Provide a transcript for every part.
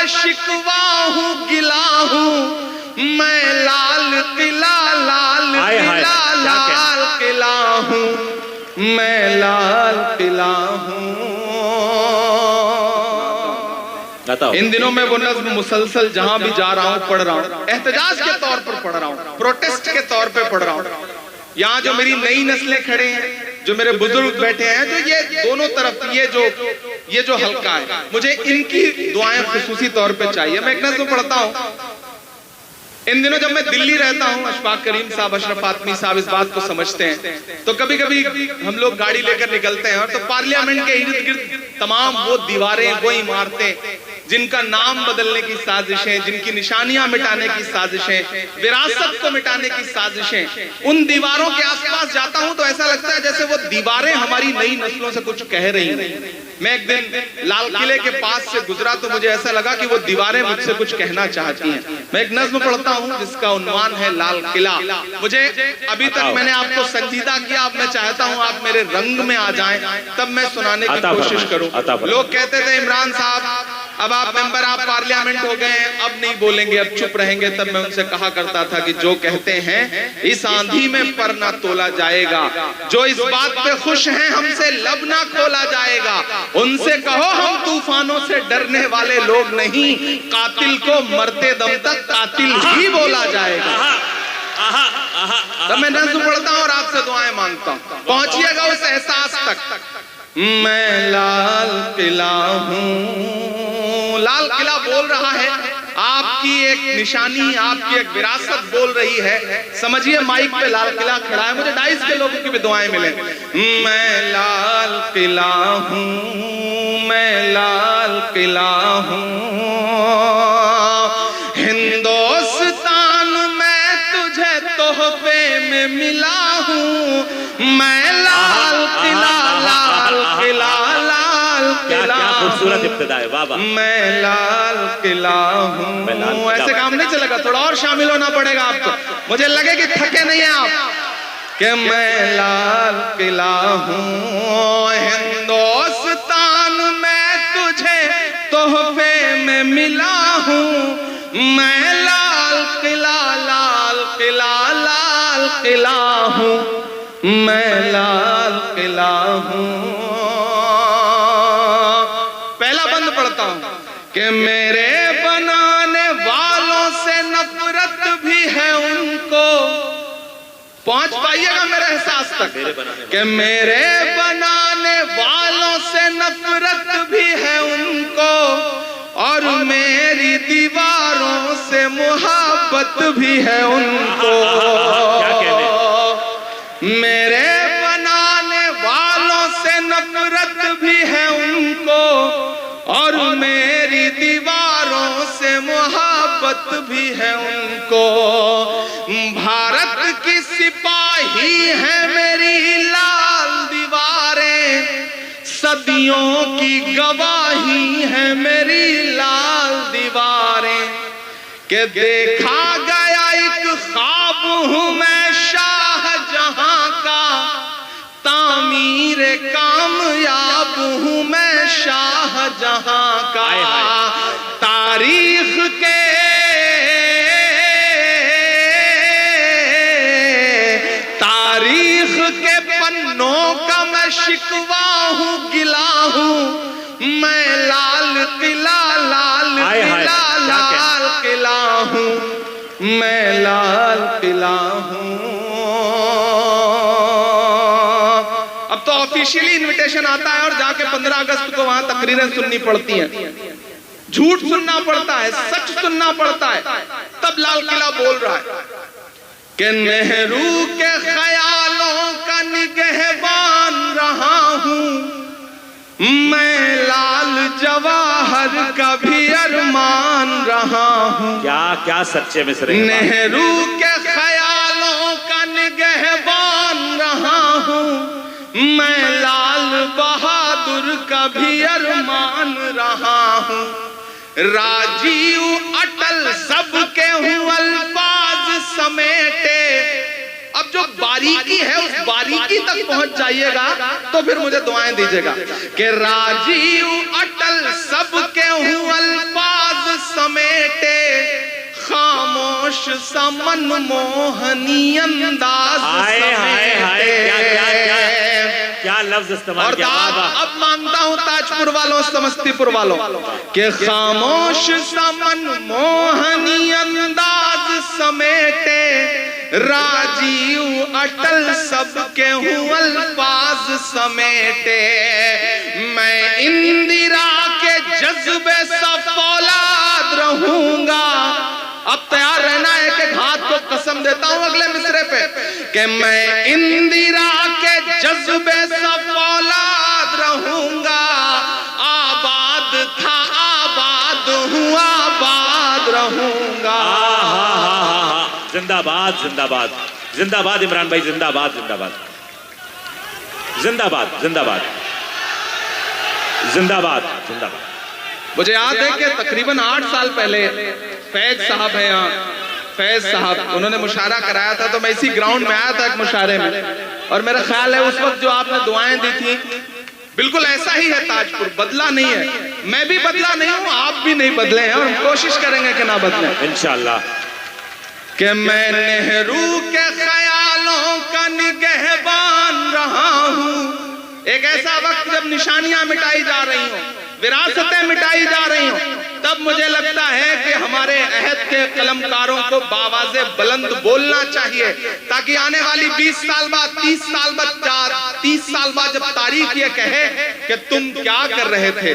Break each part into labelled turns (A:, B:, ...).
A: شکوا ہوں گلا ہوں میں لال قلعہ لال قلعہ لال قلعہ ہوں میں لال قلعہ ہوں. ان دنوں میں وہ نظم مسلسل جہاں بھی جا رہا ہوں پڑھ رہا ہوں, احتجاج کے طور پر پڑھ رہا ہوں, پروٹیسٹ کے طور پہ پڑھ رہا ہوں. یہاں جو میری نئی نسلیں کھڑے ہیں, جو میرے بزرگ بیٹھے ہیں, جو یہ دونوں طرف یہ جو حلقہ ہے, مجھے ان کی دعائیں خصوصی طور پہ چاہیے. میں ایک نظم پڑھتا ہوں. ان دنوں جب میں دلی رہتا ہوں, اشفاق کریم صاحب, اشرف فاطمی صاحب اس بات کو سمجھتے ہیں, تو کبھی کبھی ہم لوگ گاڑی لے کر نکلتے ہیں, اور تو پارلیمنٹ کے ارد گرد تمام وہ دیواریں, وہ عمارتیں جن کا نام بدلنے کی سازشیں, جن کی نشانیاں مٹانے کی سازشیں, وراثت کو مٹانے کی سازشیں, ان دیواروں کے آس پاس جاتا ہوں تو ایسا لگتا ہے جیسے وہ دیواریں ہماری نئی نسلوں سے کچھ کہہ رہی ہیں. میں ایک دن لال قلعے کے پاس سے گزرا تو مجھے ایسا لگا کہ وہ دیواریں مجھ سے کچھ کہنا چاہتی ہیں. میں ایک نظم پڑھتا ہوں جس کا عنوان ہے لال قلعہ. مجھے ابھی تک میں نے آپ کو سنجیدہ کیا, اب میں چاہتا ہوں آپ میرے رنگ میں آ جائیں, تب میں سنانے کی کوشش کروں. لوگ کہتے تھے عمران صاحب اب آپ ممبر, آپ پارلیمنٹ ہو گئے ہیں, اب نہیں بولیں گے, اب چپ رہیں گے. تب میں ان سے کہا کرتا تھا کہ جو کہتے ہیں اس آندھی میں پر نہ تولا جائے گا, جو اس بات پہ خوش ہیں ہم سے لب نہ کھولا جائے گا, ان سے کہو ہم طوفانوں سے ڈرنے والے لوگ نہیں, قاتل کو مرتے دم تک قاتل ہی بولا جائے گا. تب میں نظم پڑھتا ہوں اور آپ سے دعائیں مانگتا ہوں, پہنچیے گا اس احساس تک. میں لال قلعہ ہوں. لال قلعہ بول رہا ہے, آپ کی ایک نشانی, آپ کی ایک وراثت بول رہی ہے. سمجھیے مائک پہ لال قلعہ کھڑا ہے, مجھے 2.5 کے لوگوں کی بھی دعائیں ملیں. میں لال قلعہ ہوں, میں لال قلعہ ہوں, ہندوستان میں تجھے تحفے میں ملا ہوں, میں لال قلعہ لال قلعہ لال قلعہ
B: خوبصورت ابتدا ہے بابا.
A: میں لال قلعہ ہوں. ایسے کام نہیں چلے گا, تھوڑا اور شامل ہونا پڑے گا آپ کو. مجھے لگے کہ تھکے نہیں ہیں آپ, کہ میں لال قلعہ ہوں, ہندوستان میں تجھے تحفے میں ملا ہوں, میں لال قلعہ لال قلعہ لال قلعہ ہوں, میں لال قلعہ ہوں. پہلا بند پڑھتا ہوں کہ میرے بنانے والوں سے نفرت بھی ہے ان کو. پہنچ پائیے گا میرے احساس تک, کہ میرے بنانے والوں سے نفرت بھی ہے ان کو, اور میری دیواروں سے محبت بھی ہے ان کو. میرے بنانے والوں سے نفرت بھی ہے ان کو, اور میری دیواروں سے محبت بھی ہے ان کو. بھارت کی سپاہی ہے میری لال دیواریں, صدیوں کی گواہی ہے میری لال دیواریں, کہ دیکھا گیا ایک خواب ہوں میں شاہ جہاں کا, تعمیر کامیاب ہوں میں شاہ جہاں کا. تاریخ کے پنوں کا میں شکوا ہوں گلا ہوں, میں لال قلعہ لال قلعہ لال قلعہ ہوں, میں لال قلعہ ہوں. اب تو آفیشیلی انویٹیشن آتا ہے اور جا کے 15 اگست کو وہاں تقریریں سننی پڑتی ہیں, جھوٹ سننا پڑتا ہے, سچ سننا پڑتا ہے. تب لال قلعہ بول رہا ہے کہ نہرو کے خیالوں کا نگہبان رہا ہوں, میں لال جواہر کا بھی ارمان رہا ہوں.
B: کیا سچے مصرے.
A: نہرو کے خیالوں کا نگہبان رہا ہوں, میں لال بہادر کا بھی ارمان رہا ہوں. راجیو اٹل سب کے ہوں الفاظ سمیٹے. اب جو باریکی ہے اس باریکی تک پہنچ جائیے گا تو پھر مجھے دعائیں دیجیے گا, کہ راجیو اٹل سب کے ہوں الفاظ سمیٹے خاموش سا من موہنی انداز سمیٹے.
B: کیا لفظ استعمال
A: اور
B: کیا.
A: اب مانگتا ہوں تاج پور والوں سمستی پور والوں کہ خاموش سا من موہنی انداز سمیٹے راجیو اٹل سب کے ہوں الفاظ سمیٹے. میں اندرا کے جذبے سا فولاد رہوں گا. اب تیار رہنا ہے کہ ہاتھ کو قسم دیتا ہوں اگلے مصرے پہ کہ میں اندرا کے جذبے سا فولاد رہوں گا. آباد تھا آباد ہوں آباد رہوں گا.
B: زندہ باد زندہ باد زندہ باد عمران بھائی زندہ باد زندہ باد زندہ باد زندہ باد زندہ باد زندہ باد.
A: مجھے یاد ہے کہ تقریباً 8 سال پہلے فیض صاحب ہیں یہاں, فیض صاحب, انہوں نے مشاعرہ کرایا تھا تو میں اسی گراؤنڈ میں آیا تھا ایک مشاعرے میں, اور میرا خیال ہے اس وقت جو آپ نے دعائیں دی تھیں بالکل ایسا ہی ہے تاج پور, بدلا نہیں ہے. میں بھی بدلا نہیں ہوں, آپ بھی نہیں بدلے ہیں, اور ہم کوشش کریں گے کہ نہ بدلیں انشاءاللہ. کہ میں نہرو کے خیالوں کا نگہبان رہا ہوں. ایک ایسا وقت جب نشانیاں مٹائی جا رہی ہوں, وراثتیں مٹائی جا رہی ہوں, تب مجھے لگتا ہے کہ ہمارے عہد کے قلمکاروں کو بآواز بلند بولنا چاہیے, تاکہ آنے والی 20 سال بعد 30 سال بعد 30 سال بعد جب تاریخ یہ کہے کہ تم کیا کر رہے تھے,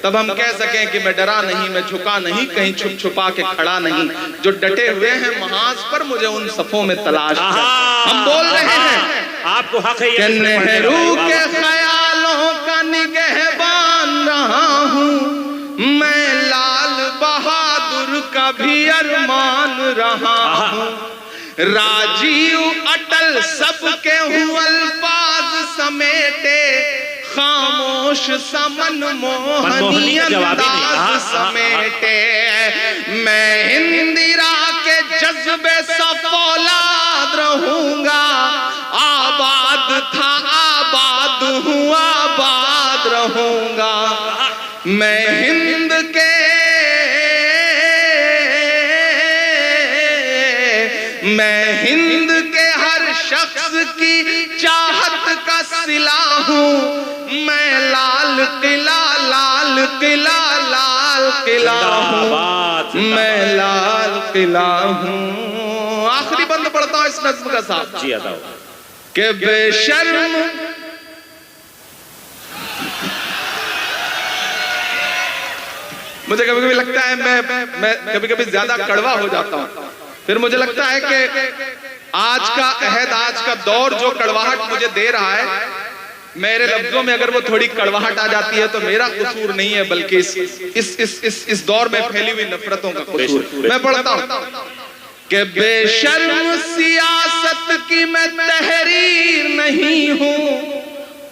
A: تب ہم کہہ سکیں کہ میں ڈرا نہیں, میں جھکا نہیں, کہیں چھپ چھپا کے کھڑا نہیں. جو ڈٹے ہوئے ہیں محاذ پر مجھے ان صفوں میں تلاش کر. ہم بول رہے ہیں
B: آپ کو حق ہے
A: کہ نہرو کے خیالوں کا نگہبان رہا ہوں, میں لال بہادر کا بھی ارمان رہا ہوں. راجیو اٹل سب کے ہوں الفاظ سمیٹے خاموش سا من موہنی انداز سمیٹے. میں اندرا کے جذبے سا فولاد رہوں گا. آباد تھا آباد ہوں آباد رہوں گا. میں ہند کے ہر شخص کی چاہت کا صلہ ہوں. میں لال قلعہ لال قلعہ لال قلعہ ہوں, میں لال قلعہ ہوں. آخری بند پڑھتا ہوں اس نظم کا ساتھ.
B: جی عطا
A: کہ بے شرم مجھے کبھی کبھی لگتا ہے میں کبھی کبھی زیادہ کڑوا ہو جاتا ہوں, پھر مجھے لگتا ہے کہ آج کا عہد, آج کا دور جو کڑواہٹ مجھے دے رہا ہے, میرے لفظوں میں اگر وہ تھوڑی کڑواہٹ آ جاتی ہے تو میرا قصور نہیں ہے, بلکہ اس دور میں پھیلی ہوئی نفرتوں کا قصور. میں پڑھتا ہوں کہ بے شرم سیاست کی میں تحریر نہیں ہوں.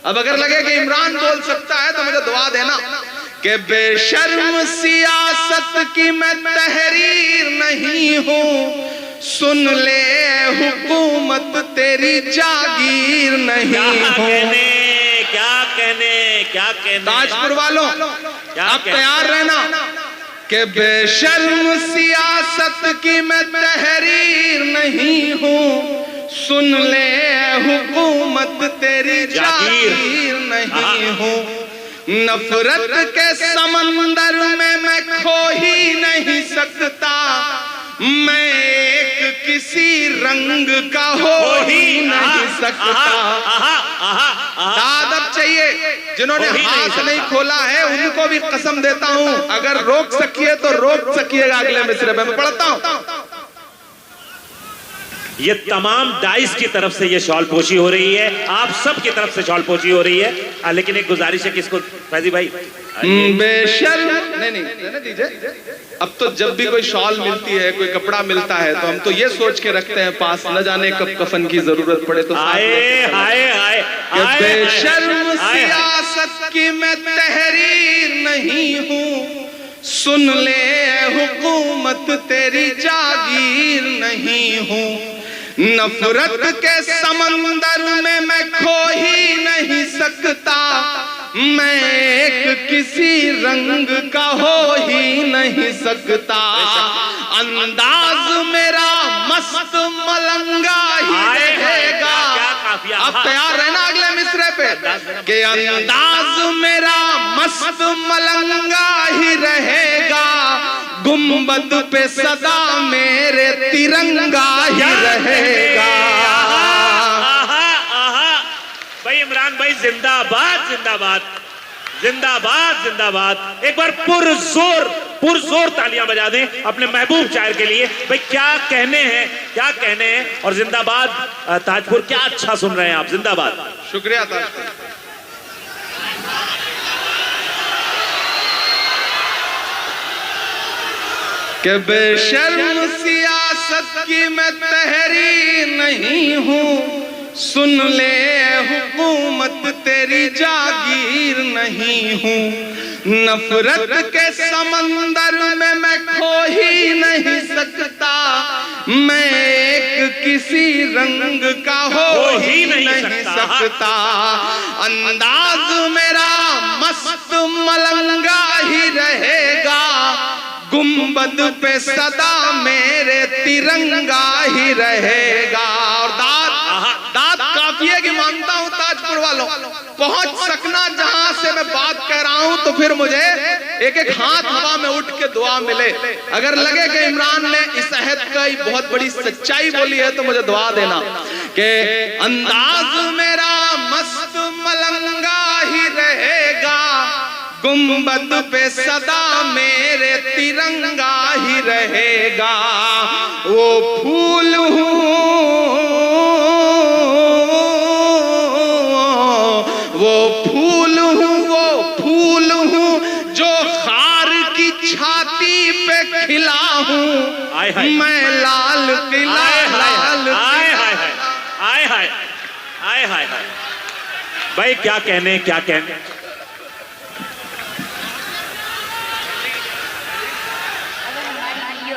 A: اب اگر لگے کہ عمران بول سکتا ہے تو مجھے دعا دینا. کہ بے شرم سیاست کی میں تحریر نہیں ہوں, سن لے حکومت تیری جاگیر نہیں ہوں.
B: کیا کہنے
A: تاج پور والوں آپ تیار رہنا کہ بے شرم سیاست کی میں تحریر نہیں ہوں, سن لے حکومت تیری جاگیر نہیں ہوں. نفرت کے سمندر میں کھو ہی نہیں سکتا, میں ایک کسی رنگ کا ہو ہی نہیں سکتا. ادب چاہیے, جنہوں نے ہاتھ نہیں کھولا ہے ان کو بھی قسم دیتا ہوں, اگر روک سکیے تو روک سکیے گا اگلے مصرے میں پڑھتا ہوں.
B: یہ تمام داعش کی طرف سے یہ شال پوشی ہو رہی ہے, آپ سب کی طرف سے شال پوشی ہو رہی ہے, لیکن ایک گزارش ہے کہ اس کو فیضی بھائی
A: بے شرم نہیں دیجئے. اب تو جب بھی کوئی شال ملتی ہے, کوئی کپڑا ملتا ہے, تو ہم تو یہ سوچ کے رکھتے ہیں پاس, نہ جانے کب کفن کی ضرورت پڑے تو بے شرم سیاست کی میں تحریر نہیں ہوں, سن لے حکومت تیری جاگیر نہیں ہوں. نفرت کے سمندر میں کھو ہی نہیں سکتا, میں ایک کسی رنگ کا ہو ہی نہیں سکتا، انداز میرا مست ملنگا ہی رہے گا۔ اب تیار رہنا اگلے مصرے پہ کہ انداز میرا مست ملنگا ہی رہے گا، گنبد پہ صدا میرے ترنگا ہی رہے گا۔
B: بھائی عمران بھائی زندہ باد زندہ باد زندہ باد زندہ باد۔ ایک بار پرزور تالیاں بجا دیں اپنے محبوب شاعر کے لیے۔ بھائی کیا کہنے ہیں اور زندہ باد تاج پور، کیا اچھا سن رہے ہیں آپ، زندہ باد۔
A: شکریہ تاج پور۔ کہ بے شرم سیاست کی میں تحریر نہیں ہوں، سن لے حکومت تیری جاگیر نہیں ہوں، نفرت کے سمندر میں کھو ہی نہیں سکتا، میں ایک کسی رنگ کا ہو ہی نہیں سکتا، انداز میرا مست ملنگا ہی رہے گا، گنبد پہ صدا میرے ترنگا ہی رہے گا۔ اور داد کافیے کی مانتا ہوں تاج پور والوں، پہنچ سکنا جہاں سے میں بات کہہ رہا ہوں تو پھر مجھے ایک ہاتھ ہوا میں اٹھ کے دعا ملے۔ اگر لگے کہ عمران نے اس عہد کا بہت بڑی سچائی بولی ہے تو مجھے دعا دینا کہ انداز میرا مست ملنگا ہی رہے گا، گنبد پہ صدا میرے ترنگا ہی رہے گا، وہ پھول ہوں جو خار کی چھاتی پہ کھلا ہوں، میں لال قلعہ
B: بھائی کیا کہنے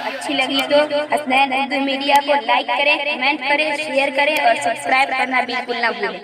C: اچھی لگی تو حسنین اردو میڈیا کو لائک کریں، کمنٹ کریں، شیئر کریں اور سبسکرائب کرنا بالکل نہ بھولیں۔